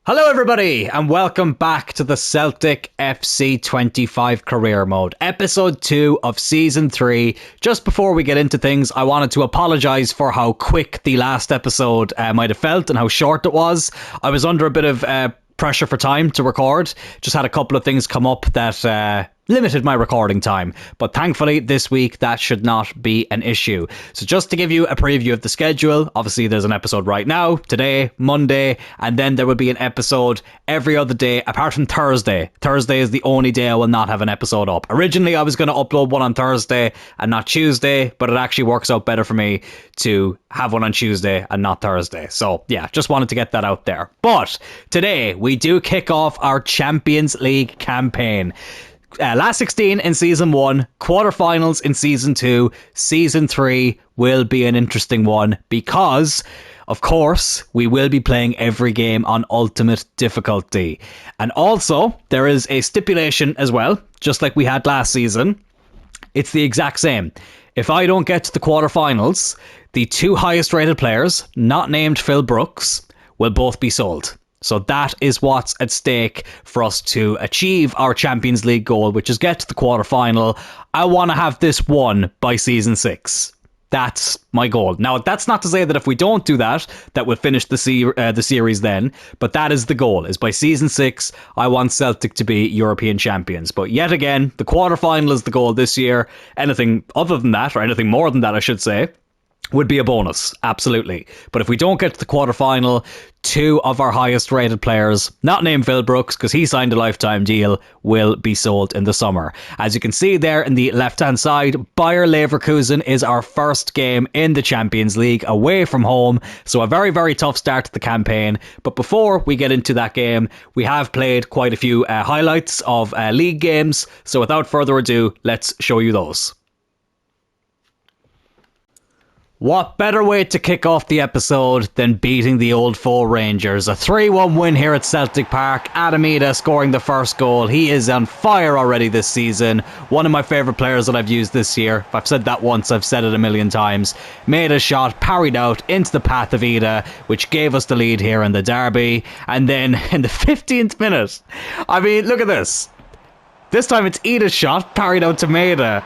Hello everybody and welcome back to the Celtic FC 25 career mode, episode 2 of season 3. Just before we get into things, I wanted to apologise for how quick the last episode might have felt and how short it was. I was under a bit of pressure for time to record, just had a couple of things come up that limited my recording time, but thankfully this week that should not be an issue. So just to give you a preview of the schedule, obviously there's an episode right now, today, Monday, and then there will be an episode every other day apart from Thursday. Thursday is the only day I will not have an episode up. Originally I was going to upload one on Thursday and not Tuesday, but it actually works out better for me to have one on Tuesday and not Thursday. So yeah, just wanted to get that out there. But today we do kick off our Champions League campaign. Last 16 in season 1, quarterfinals in season 2, season 3 will be an interesting one because, of course, we will be playing every game on ultimate difficulty. And also, there is a stipulation as well, just like we had last season. It's the exact same. If I don't get to the quarterfinals, the 2 highest rated players, not named Phil Brooks, will both be sold. So that is what's at stake for us to achieve our Champions League goal, which is get to the quarterfinal. I want to have this won by season 6. That's my goal. Now, that's not to say that if we don't do that, that we'll finish the series then. But that is the goal, is by season 6, I want Celtic to be European champions. But yet again, the quarterfinal is the goal this year. Anything other than that, or anything more than that, I should say, would be a bonus, absolutely. But if we don't get to the quarterfinal, 2 of our highest rated players, not named Phil Brooks because he signed a lifetime deal, will be sold in the summer. As you can see there in the left hand side, Bayer Leverkusen is our first game in the Champions League away from home, so a very, very tough start to the campaign. But before we get into that game, we have played quite a few highlights of league games, so without further ado, let's show you those. What better way to kick off the episode than beating the old foe Rangers? A 3-1 win here at Celtic Park. Adamida scoring the first goal. He is on fire already this season. One of my favourite players that I've used this year. If I've said that once, I've said it a million times. Made a shot, parried out into the path of Ida, which gave us the lead here in the derby. And then in the 15th minute, I mean, look at this. This time it's Ida's shot, parried out to Maida.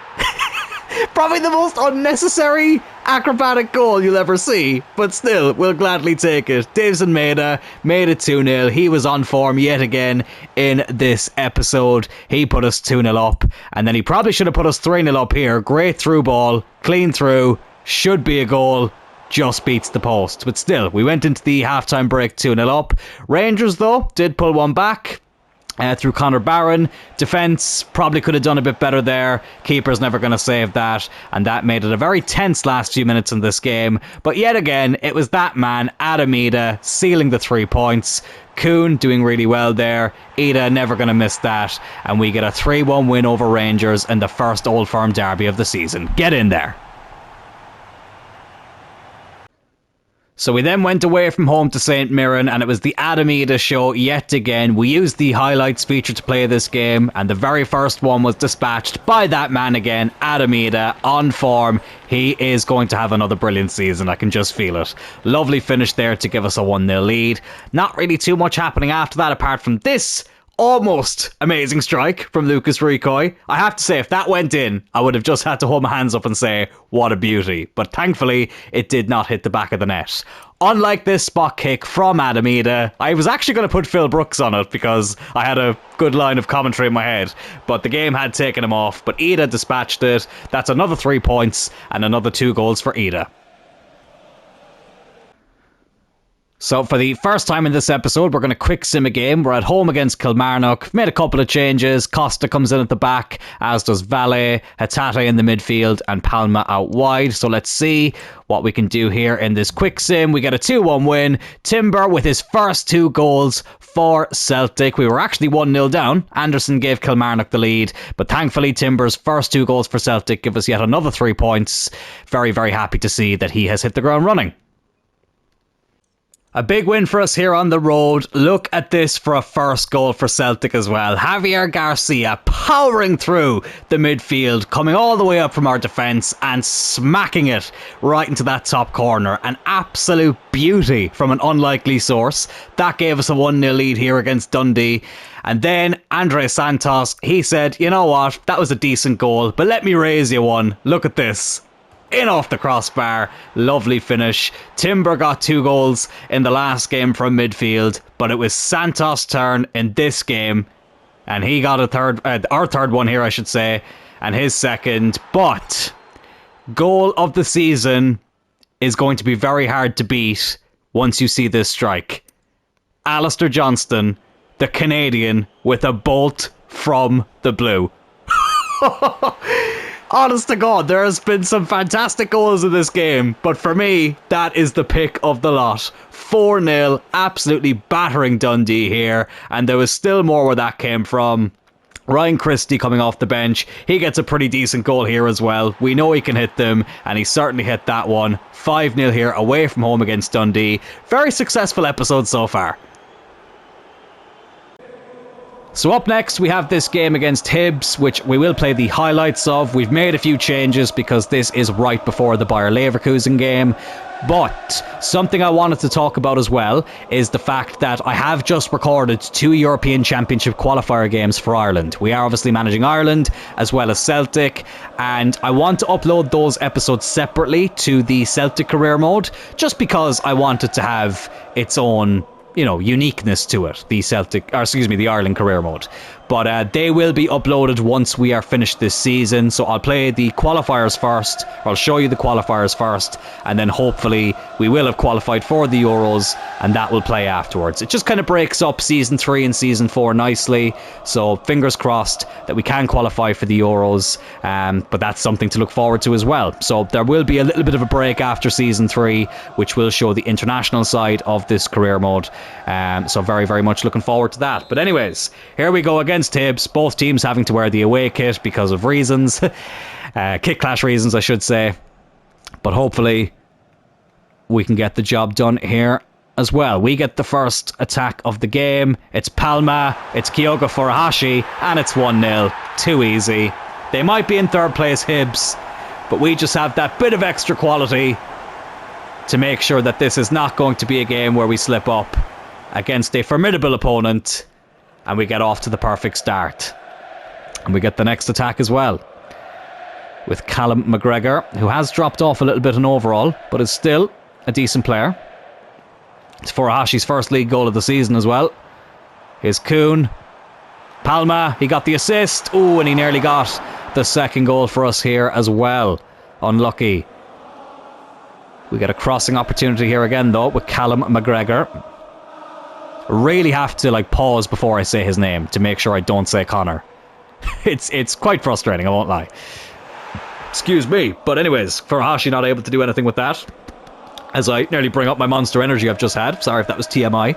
Probably the most unnecessary acrobatic goal you'll ever see, but still, we'll gladly take it. Davison Maida made it 2-0. He was on form yet again in this episode. He put us 2-0 up, and then he probably should have put us 3-0 up here. Great through ball, clean through, should be a goal. Just beats the post. But still, we went into the halftime break 2-0 up. Rangers, though, did pull one back. Through Connor Barron. Defence probably could have done a bit better there. Keeper's never going to save that. And that made it a very tense last few minutes in this game. But yet again, it was that man, Adamida, sealing the 3 points. Kuhn doing really well there. Ida never going to miss that. And we get a 3-1 win over Rangers in the first Old Firm derby of the season. Get in there. So we then went away from home to St Mirren, and it was the Adamida show yet again. We used the highlights feature to play this game, and the very first one was dispatched by that man again, Adamida, on form. He is going to have another brilliant season, I can just feel it. Lovely finish there to give us a 1-0 lead. Not really too much happening after that apart from this almost amazing strike from Lucas Ricoy. I have to say, if that went in, I would have just had to hold my hands up and say, what a beauty. But thankfully, it did not hit the back of the net. Unlike this spot kick from Adamida, I was actually going to put Phil Brooks on it because I had a good line of commentary in my head. But the game had taken him off. But Ida dispatched it. That's another 3 points and another 2 goals for Ida. So for the first time in this episode, we're going to quick sim a game. We're at home against Kilmarnock. Made a couple of changes. Costa comes in at the back, as does Valle, Hatate in the midfield, and Palma out wide. So let's see what we can do here in this quick sim. We get a 2-1 win. Timber with his first 2 goals for Celtic. We were actually 1-0 down. Anderson gave Kilmarnock the lead, but thankfully Timber's first 2 goals for Celtic give us yet another 3 points. Very, very happy to see that he has hit the ground running. A big win for us here on the road. Look at this for a first goal for Celtic as well. Javier Garcia powering through the midfield, coming all the way up from our defence and smacking it right into that top corner. An absolute beauty from an unlikely source. That gave us a 1-0 lead here against Dundee. And then Andre Santos, he said, you know what, that was a decent goal, but let me raise you one. Look at this. In off the crossbar, lovely finish. Timber got 2 goals in the last game from midfield, but it was Santos' turn in this game, and he got our third one here, I should say, and his second. But goal of the season is going to be very hard to beat once you see this strike. Alistair Johnston, the Canadian, with a bolt from the blue. Honest to God, there has been some fantastic goals in this game, but for me, that is the pick of the lot. 4-0, absolutely battering Dundee here, and there was still more where that came from. Ryan Christie coming off the bench, he gets a pretty decent goal here as well. We know he can hit them, and he certainly hit that one. 5-0 here, away from home against Dundee. Very successful episode so far. So up next we have this game against Hibs, which we will play the highlights of. We've made a few changes because this is right before the Bayer Leverkusen game. But something I wanted to talk about as well is the fact that I have just recorded 2 European Championship qualifier games for Ireland. We are obviously managing Ireland as well as Celtic, and I want to upload those episodes separately to the Celtic career mode just because I want it to have its own, you know, uniqueness to it, the Ireland career mode. But they will be uploaded once we are finished this season. So I'll play the qualifiers first, or I'll show you the qualifiers first, and then hopefully we will have qualified for the Euros, and that will play afterwards. It just kind of breaks up Season 3 and Season 4 nicely, so fingers crossed that we can qualify for the Euros, but that's something to look forward to as well. So there will be a little bit of a break after Season 3, which will show the international side of this career mode, so very, very much looking forward to that. But anyways, here we go against Hibs, both teams having to wear the away kit because of reasons, kit clash reasons I should say, but hopefully we can get the job done here as well. We get the first attack of the game. It's Palma, it's Kyogo Furuhashi, and it's 1-0. Too easy. They might be in third place, Hibs, but we just have that bit of extra quality to make sure that this is not going to be a game where we slip up against a formidable opponent, and we get off to the perfect start. And we get the next attack as well, with Callum McGregor, who has dropped off a little bit in overall, but is still a decent player. It's Furuhashi's first league goal of the season as well. Here's Kuhn. Palma, he got the assist. Oh, and he nearly got the second goal for us here as well. Unlucky. We get a crossing opportunity here again though with Callum McGregor. Really have to pause before I say his name to make sure I don't say Connor. It's quite frustrating, I won't lie. Excuse me. But anyways, Furuhashi not able to do anything with that, as I nearly bring up my Monster Energy I've just had. Sorry if that was TMI.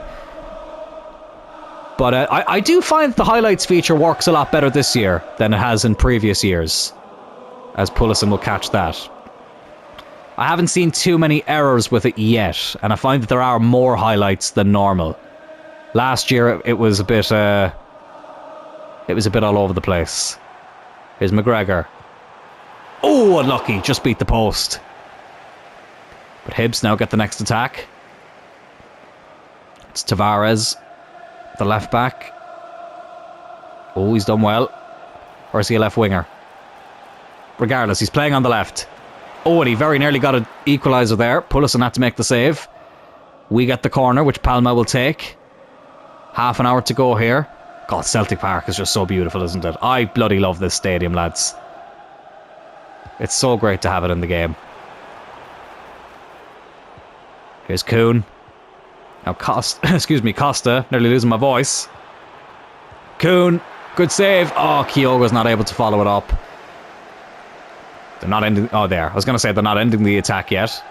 But I do find the highlights feature works a lot better this year than it has in previous years, as Pullison will catch that. I haven't seen too many errors with it yet, and I find that there are more highlights than normal. Last year it was a bit all over the place. Here's McGregor. Oh, unlucky, just beat the post. But Hibs now get the next attack. It's Tavares, the left back. Oh, he's done well. Or is he a left winger? Regardless, he's playing on the left. Oh, and he very nearly got an equaliser there. Pullison had to make the save. We get the corner, which Palma will take. Half an hour to go here. God, Celtic Park is just so beautiful, isn't it? I bloody love this stadium, lads. It's so great to have it in the game. Here's Kuhn. Now Costa. Nearly losing my voice. Kuhn. Good save. Oh, Kyogo's not able to follow it up. They're not ending... Oh, there. I was going to say they're not ending the attack yet.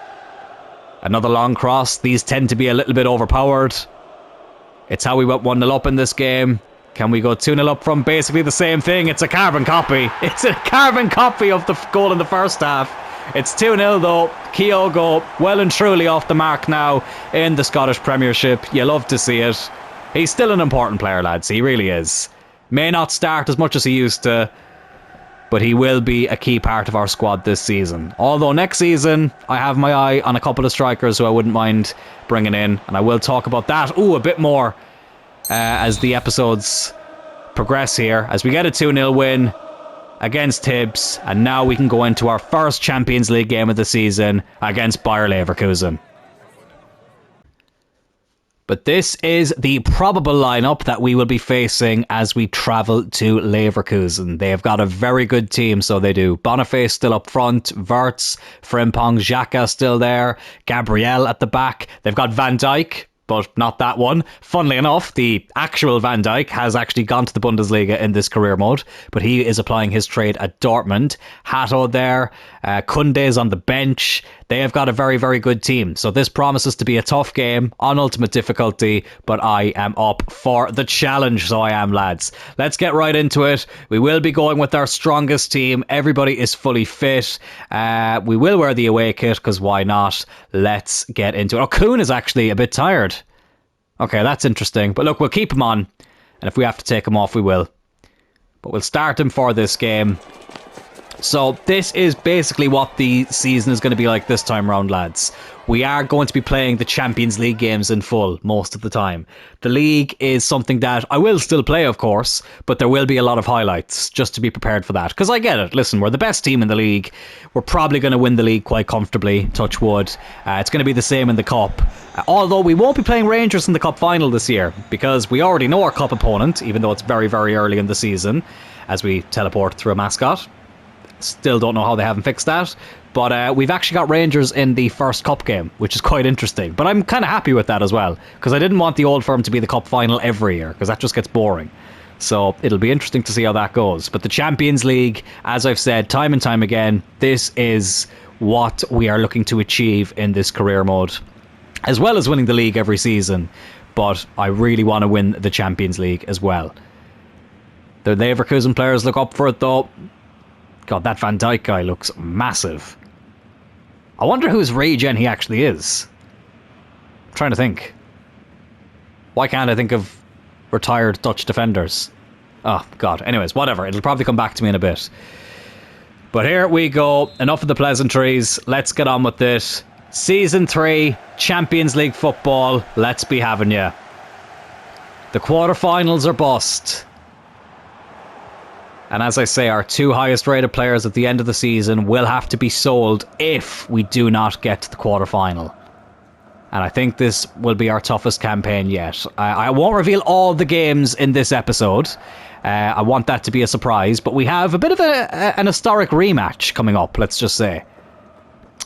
Another long cross. These tend to be a little bit overpowered. It's how we went 1-0 up in this game. Can we go 2-0 up from basically the same thing? It's a carbon copy. It's a carbon copy of the goal in the first half. It's 2-0 though. Kyogo well and truly off the mark now in the Scottish Premiership. You love to see it. He's still an important player, lads. He really is. May not start as much as he used to, but he will be a key part of our squad this season. Although next season, I have my eye on a couple of strikers who I wouldn't mind bringing in, and I will talk about that a bit more as the episodes progress here, as we get a 2-0 win against Hibs, and now we can go into our first Champions League game of the season against Bayer Leverkusen. But this is the probable lineup that we will be facing as we travel to Leverkusen. They have got a very good team, so they do. Boniface still up front, Wirtz, Frimpong, Xhaka still there, Gabriel at the back. They've got Van Dijk, but not that one. Funnily enough, the actual Van Dijk has actually gone to the Bundesliga in this career mode, but he is applying his trade at Dortmund. Hato there, Koundé's on the bench. They have got a very, very good team. So this promises to be a tough game on ultimate difficulty, but I am up for the challenge, so I am, lads. Let's get right into it. We will be going with our strongest team. Everybody is fully fit. We will wear the away kit, because why not? Let's get into it. Oh, Kuhn is actually a bit tired. Okay, that's interesting. But look, we'll keep him on. And if we have to take him off, we will. But we'll start him for this game. So this is basically what the season is going to be like this time round, lads. We are going to be playing the Champions League games in full most of the time. The league is something that I will still play, of course, but there will be a lot of highlights just to be prepared for that. Because I get it. Listen, we're the best team in the league. We're probably going to win the league quite comfortably, touch wood. It's going to be the same in the Cup. Although we won't be playing Rangers in the Cup final this year, because we already know our Cup opponent, even though it's very, very early in the season, as we teleport through a mascot. Still don't know how they haven't fixed that. But we've actually got Rangers in the first Cup game, which is quite interesting. But I'm kind of happy with that as well, because I didn't want the Old Firm to be the Cup final every year, because that just gets boring. So it'll be interesting to see how that goes. But the Champions League, as I've said time and time again, this is what we are looking to achieve in this career mode, as well as winning the league every season. But I really want to win the Champions League as well. The Leverkusen players look up for it though. God, that Van Dijk guy looks massive. I wonder whose regen he actually is. I'm trying to think. Why can't I think of retired Dutch defenders? Oh, God. Anyways, whatever. It'll probably come back to me in a bit. But here we go. Enough of the pleasantries. Let's get on with this. Season 3, Champions League football. Let's be having ya. The quarterfinals are bust. And as I say, our two highest rated players at the end of the season will have to be sold if we do not get to the quarterfinal. And I think this will be our toughest campaign yet. I won't reveal all the games in this episode. I want that to be a surprise. But we have a bit of an historic rematch coming up, let's just say,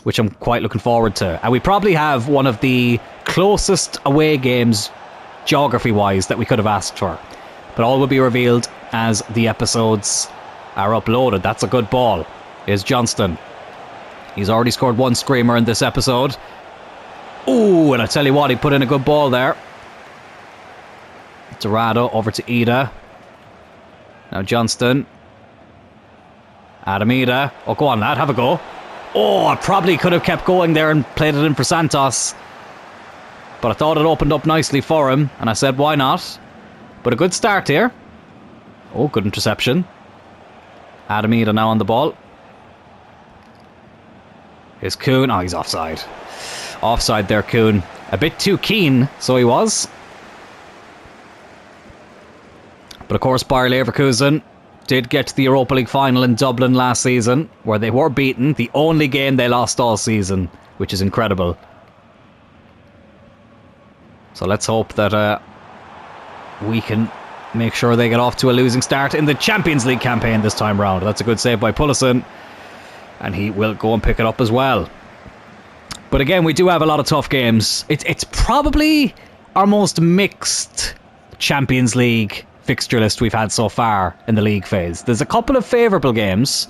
which I'm quite looking forward to. And we probably have one of the closest away games, geography-wise, that we could have asked for. But all will be revealed as the episodes are uploaded. That's a good ball. Here's Johnston. He's already scored one screamer in this episode. Ooh, and I tell you what, he put in a good ball there. Dorado over to Ida. Now Johnston. Adam Ida. Oh, go on, lad, have a go. Oh, I probably could have kept going there and played it in for Santos. But I thought it opened up nicely for him, and I said, why not? But a good start here. Oh, good interception. Adam Ida now on the ball. Here's Kuhn. Oh, he's offside. Offside there, Kuhn. A bit too keen, so he was. But of course, Bayer Leverkusen did get to the Europa League final in Dublin last season, where they were beaten. The only game they lost all season, which is incredible. So let's hope that we can make sure they get off to a losing start in the Champions League campaign this time round. That's a good save by Pullison, and he will go and pick it up as well. But again, we do have a lot of tough games. It's probably our most mixed Champions League fixture list we've had so far in the league phase. There's a couple of favourable games,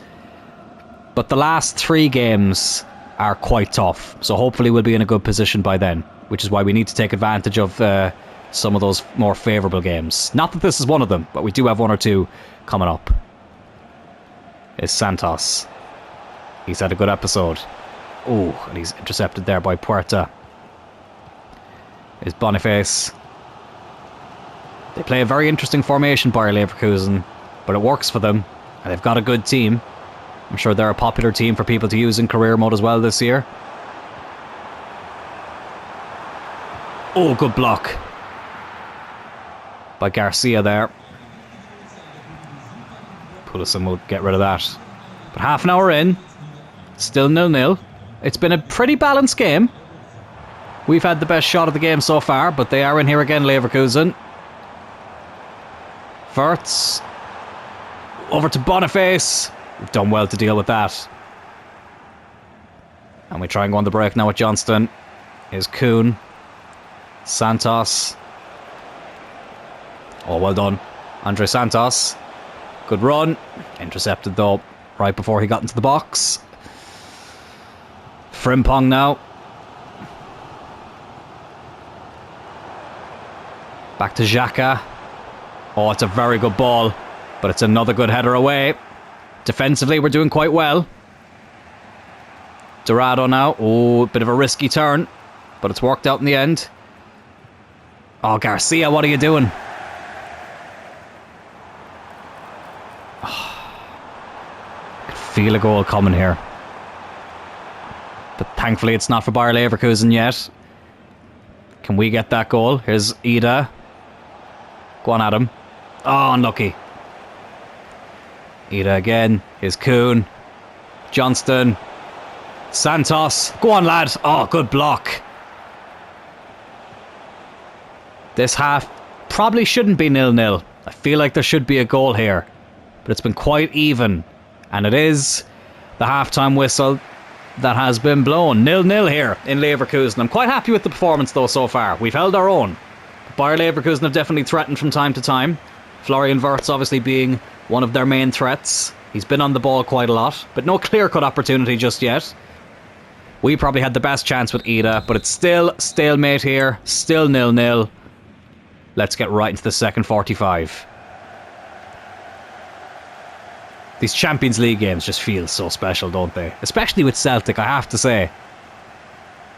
but the last 3 games are quite tough. So hopefully we'll be in a good position by then, which is why we need to take advantage of some of those more favourable games. Not that this is one of them, but we do have 1 or 2 coming up. Is Santos. He's had a good episode. Oh, and he's intercepted there by Puerta. Is Boniface. They play a very interesting formation, Bayer Leverkusen, but it works for them, and they've got a good team. I'm sure they're a popular team for people to use in career mode as well this year. Oh, good block by Garcia there. Pulisic will get rid of that. But half an hour in, still 0-0. It's been a pretty balanced game. We've had the best shot of the game so far, but they are in here again, Leverkusen. Wirtz. Over to Boniface. We've done well to deal with that. And we try and go on the break now with Johnston. Here's Kuhn. Santos. Oh, well done. Andre Santos. Good run. Intercepted though, right before he got into the box. Frimpong now. Back to Xhaka. Oh, it's a very good ball, but it's another good header away. Defensively, we're doing quite well. Dorado now. Oh, a bit of a risky turn, but it's worked out in the end. Oh, Garcia, what are you doing? Oh, I could feel a goal coming here. But thankfully it's not for Bayer Leverkusen yet. Can we get that goal? Here's Ida. Go on, Adam. Oh, unlucky. Ida again. Here's Kuhn. Johnston. Santos. Go on, lad. Oh, good block. This half probably shouldn't be 0-0. I feel like there should be a goal here. But it's been quite even. And it is the halftime whistle that has been blown. 0-0 here in Leverkusen. I'm quite happy with the performance though so far. We've held our own. Bayer Leverkusen have definitely threatened from time to time. Florian Wirtz obviously being one of their main threats. He's been on the ball quite a lot, but no clear-cut opportunity just yet. We probably had the best chance with Ida, but it's still stalemate here. Still 0-0. Let's get right into the second 45. These Champions League games just feel so special, don't they? Especially with Celtic, I have to say.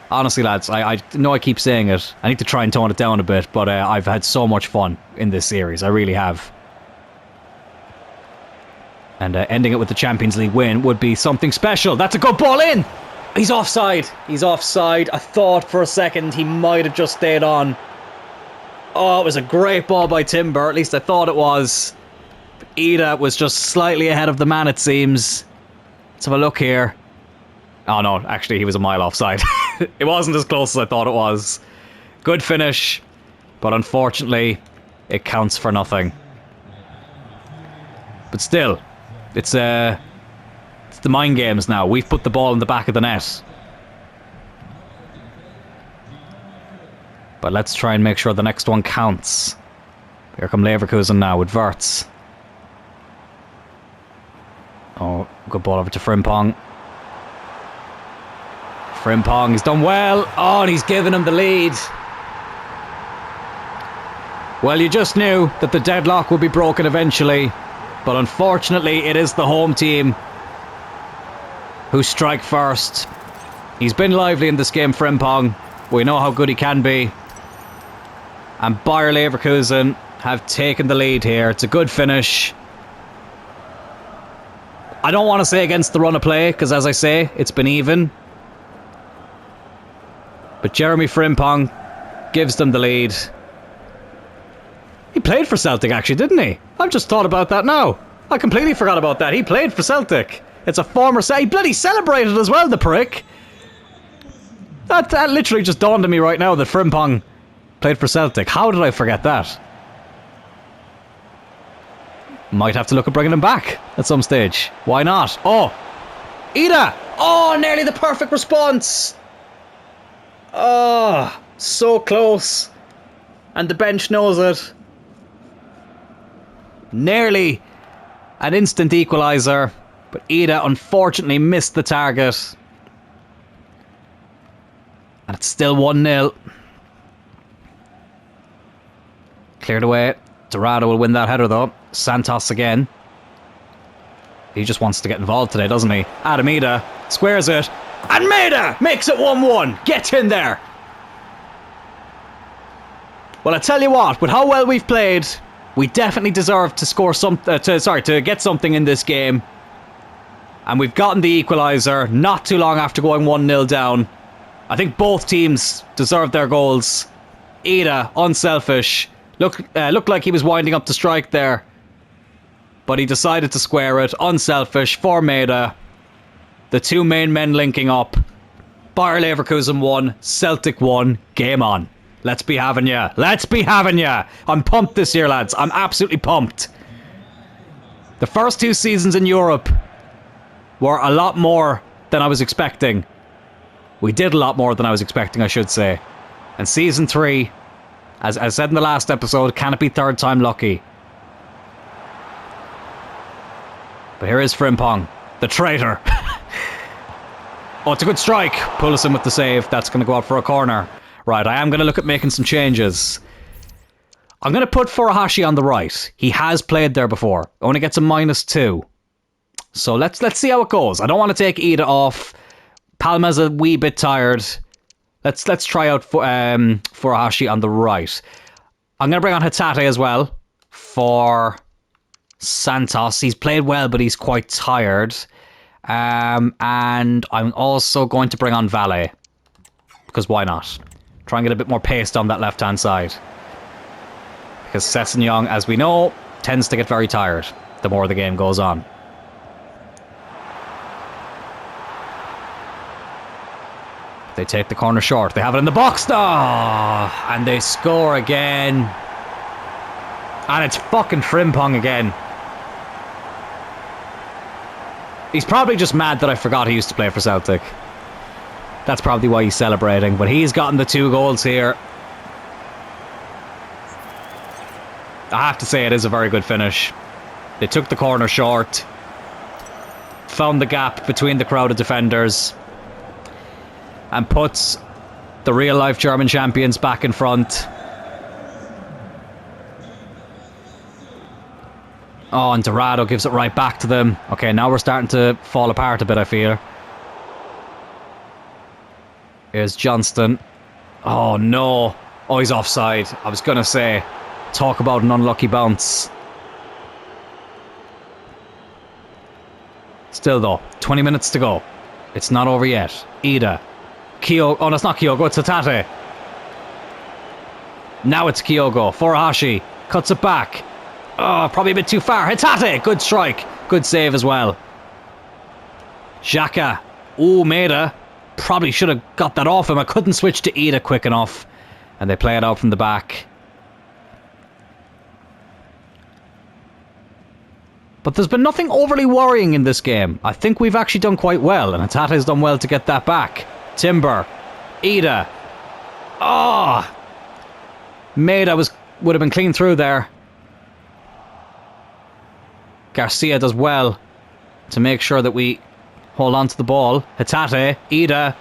Honestly, lads, I know I keep saying it. I need to try and tone it down a bit, but I've had so much fun in this series. I really have. And ending it with the Champions League win would be something special. That's a good ball in! He's offside. He's offside. I thought for a second he might have just stayed on. Oh, it was a great ball by Timber. At least I thought it was. Ida was just slightly ahead of the man, it seems. Let's have a look here. Oh no, actually he was a mile offside. It wasn't as close as I thought it was. Good finish, but unfortunately it counts for nothing. But still, it's the mind games now. We've put the ball in the back of the net. But let's try and make sure the next one counts. Here come Leverkusen now with Wirtz. Oh, good ball over to Frimpong. Frimpong, he's done well. Oh, and he's given him the lead. Well, you just knew that the deadlock would be broken eventually. But unfortunately, it is the home team who strike first. He's been lively in this game, Frimpong. We know how good he can be. And Bayer Leverkusen have taken the lead here. It's a good finish. I don't want to say against the run of play, because as I say, it's been even. But Jeremy Frimpong gives them the lead. He played for Celtic actually, didn't he? I've just thought about that now. I completely forgot about that. He played for Celtic. It's a former... He bloody celebrated as well, the prick. That literally just dawned on me right now that Frimpong played for Celtic. How did I forget that? Might have to look at bringing him back at some stage. Why not? Oh! Ida! Oh, nearly the perfect response! Oh, so close. And the bench knows it. Nearly an instant equaliser. But Ida unfortunately missed the target. And it's still 1-0. Cleared away. Dorado will win that header though. Santos again. He just wants to get involved today, doesn't he? Adamida squares it. And Maida makes it 1-1. Get in there. Well, I tell you what, with how well we've played, we definitely deserve to score to get something in this game. And we've gotten the equaliser not too long after going 1-0 down. I think both teams deserved their goals. Ida, unselfish. Looked like he was winding up to strike there. But he decided to square it. Unselfish for Maida. The two main men linking up. Bayer Leverkusen 1, Celtic 1. Game on. Let's be having ya. Let's be having ya. I'm pumped this year, lads. I'm absolutely pumped. The first 2 seasons in Europe were a lot more than I was expecting. We did a lot more than I was expecting, I should say. And season 3, as I said in the last episode, can it be third time lucky? But here is Frimpong, the traitor. Oh, it's a good strike. Pullison with the save. That's going to go out for a corner. Right, I am going to look at making some changes. I'm going to put Furuhashi on the right. He has played there before. Only gets a -2. So let's see how it goes. I don't want to take Ida off. Palma's a wee bit tired. Let's try out Furuhashi on the right. I'm going to bring on Hatate as well for Santos. He's played well, but he's quite tired. And I'm also going to bring on Valle. Because why not? Try and get a bit more pace down that left-hand side. Because Sessegnon, as we know, tends to get very tired the more the game goes on. They take the corner short. They have it in the box. Oh, and they score again. And it's fucking Frimpong again. He's probably just mad that I forgot he used to play for Celtic. That's probably why he's celebrating. But he's gotten the 2 goals here. I have to say it is a very good finish. They took the corner short. Found the gap between the crowded defenders. And puts the real-life German champions back in front. Oh, and Dorado gives it right back to them. Okay, now we're starting to fall apart a bit, I feel. Here's Johnston. Oh, no. Oh, he's offside. I was going to say, talk about an unlucky bounce. Still, though, 20 minutes to go. It's not over yet. Ida. Kyogo. Oh, no, it's not Kyogo. It's Hatate. Now it's Kyogo. Furuhashi cuts it back. Oh, probably a bit too far. Hatate. Good strike. Good save as well. Xhaka. Oh, Maida. Probably should have got that off him. I couldn't switch to Ida quick enough. And they play it out from the back. But there's been nothing overly worrying in this game. I think we've actually done quite well. And Hatate's done well to get that back. Timber. Ida. Oh! Maida would have been clean through there. Garcia does well to make sure that we hold on to the ball. Hatate. Ida.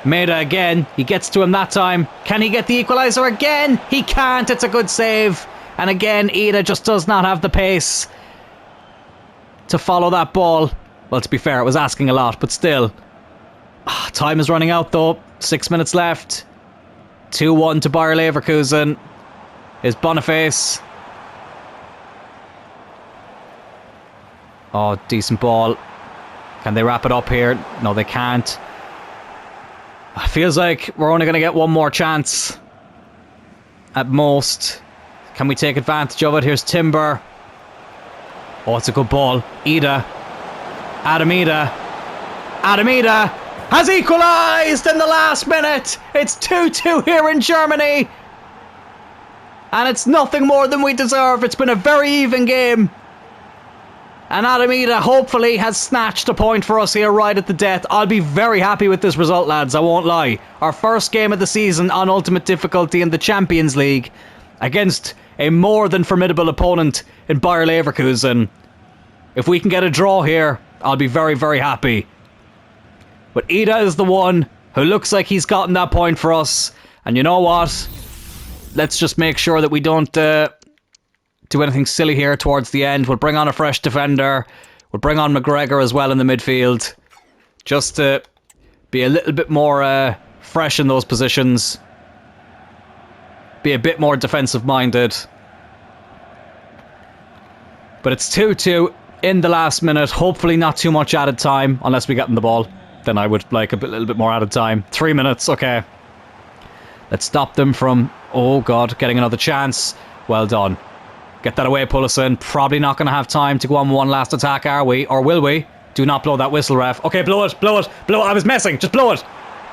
Maida again. He gets to him that time. Can he get the equaliser again? He can't. It's a good save. And again, Ida just does not have the pace to follow that ball. Well, to be fair, it was asking a lot, but still. Time is running out, though. 6 minutes left. 2-1 to Bayer Leverkusen. Is Boniface. Oh, decent ball. Can they wrap it up here? No, they can't. Feels like we're only going to get one more chance. At most. Can we take advantage of it? Here's Timber. Oh, it's a good ball. Ida. Adamida. Adamida has equalised in the last minute. It's 2-2 here in Germany. And it's nothing more than we deserve. It's been a very even game. And Adamida hopefully has snatched a point for us here right at the death. I'll be very happy with this result, lads. I won't lie. Our first game of the season on Ultimate Difficulty in the Champions League against a more than formidable opponent in Bayer Leverkusen. If we can get a draw here, I'll be very, very happy. But Ida is the one who looks like he's gotten that point for us. And you know what? Let's just make sure that we don't do do anything silly here towards the end. We'll bring on a fresh defender. We'll bring on McGregor as well in the midfield. Just to be a little bit more fresh in those positions. Be a bit more defensive-minded. But it's 2-2 in the last minute. Hopefully not too much added time, unless we get in the ball. Then I would like a little bit more added time. 3 minutes, okay. Let's stop them from, oh God, getting another chance. Well done. Get that away, Pullison. Probably not going to have time to go on one last attack, are we? Or will we? Do not blow that whistle, ref. Okay, blow it, blow it, blow it. I was messing. Just blow it.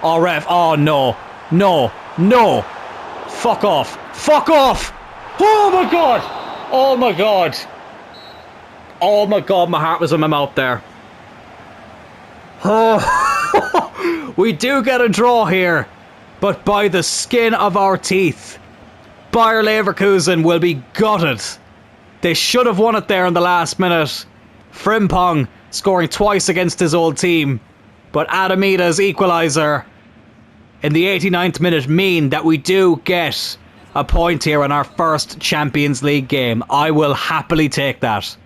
Oh, ref. Oh, no. No. No. Fuck off. Fuck off. Oh, my God. Oh, my God. Oh, my God. My heart was in my mouth there. Oh. We do get a draw here, but by the skin of our teeth. Bayer Leverkusen will be gutted. They should have won it there in the last minute. Frimpong scoring twice against his old team. But Adamida's equaliser in the 89th minute mean that we do get a point here in our first Champions League game. I will happily take that.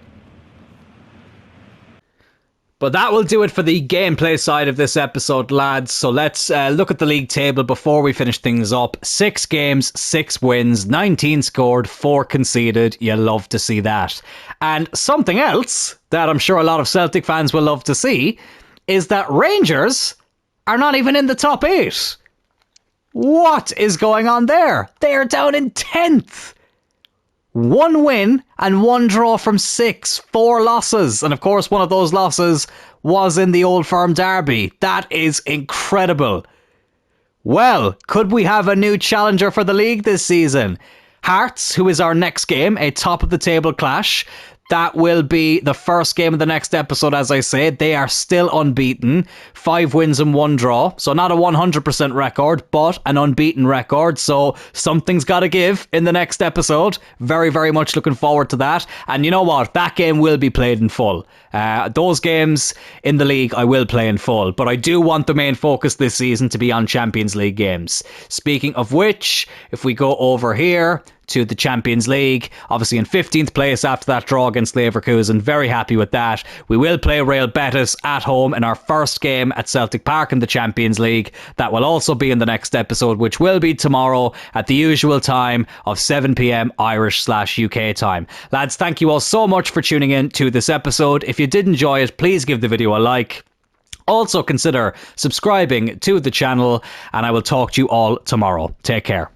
But that will do it for the gameplay side of this episode, lads. So let's look at the league table before we finish things up. 6 games, 6 wins, 19 scored, 4 conceded. You love to see that. And something else that I'm sure a lot of Celtic fans will love to see is that Rangers are not even in the top 8. What is going on there? They are down in 10th. 1 win and 1 draw from 6. 4 losses. And of course, one of those losses was in the Old Firm derby. That is incredible. Well, could we have a new challenger for the league this season? Hearts, who is our next game, a top of the table clash. That will be the first game of the next episode, as I said. They are still unbeaten. 5 wins and 1 draw. So not a 100% record, but an unbeaten record. So something's got to give in the next episode. Very, very much looking forward to that. And you know what? That game will be played in full. Those games in the league I will play in full. But I do want the main focus this season to be on Champions League games. Speaking of which, if we go over here to the Champions League, obviously in 15th place after that draw against Leverkusen. Very happy with that. We will play Real Betis at home in our first game at Celtic Park in the Champions League. That will also be in the next episode, which will be tomorrow at the usual time of 7 p.m. Irish/UK time. Lads, thank you all so much for tuning in to this episode. If you did enjoy it, please give the video a like. Also consider subscribing to the channel, and I will talk to you all tomorrow. Take care.